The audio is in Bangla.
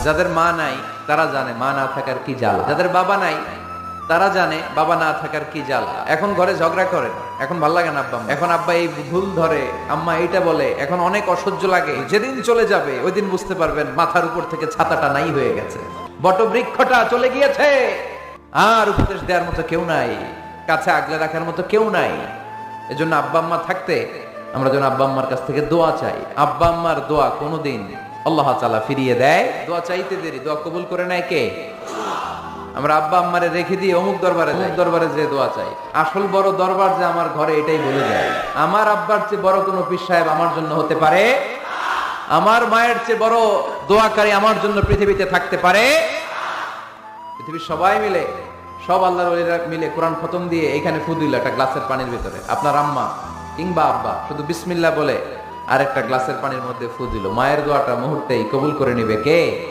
যাদের মা নাই তারা জানে মা না থাকার কি জ্বালা, যাদের বাবা নাই তারা জানে বাবা না থাকার কি জ্বালা। এখন ঘরে ঝগড়া করেন, এখন ভাল লাগে না আব্বা, এখন আব্বা এই ভুল ধরে, আম্মা এইটা বলে, এখন অনেক অসহ্য লাগে। যেদিন চলে যাবে ওই দিন বুঝতে পারবেন মাথার উপর থেকে ছাতাটা নাই হয়ে গেছে, বটবৃক্ষটা চলে গিয়েছে, আর উপদেশ দেওয়ার মতো কেউ নাই, কাছে আগলে রাখার মতো কেউ নাই। এজন্য আব্বা আম্মা থাকতে আমরা যেন আব্বা আম্মার কাছ থেকে দোয়া চাই। আব্বা আম্মার দোয়া কোনোদিন আল্লাহ তাআলা ফিরিয়ে দেয়। দোয়া চাইতে দেরি, দোয়া কবুল করে নেয় কে? আমরা আব্বা আম্মারে রেখে দিয়ে অমুক দরবারে যে দোয়া চাই। আসল বড় দরবার যে আমার ঘরে, এটাই বলে যায়। আমার আব্বার চেয়ে বড় কোনো পীর সাহেব আমার জন্য হতে পারে, আমার মায়ের চেয়ে বড় দোয়াকারী আমার জন্য পৃথিবীতে থাকতে পারে। পৃথিবীর সবাই মিলে, সব আল্লাহর ওলিরা মিলে কোরআন খতম দিয়ে এখানে ফু দিল একটা গ্লাসের পানির ভিতরে, আপনার আম্মা কিংবা আব্বা শুধু বিসমিল্লাহ বলে আরেকটা গ্লাসের পানির মধ্যে ফু দিল, মায়ের দোয়াটা মুহূর্তেই কবুল করে নিবে কে?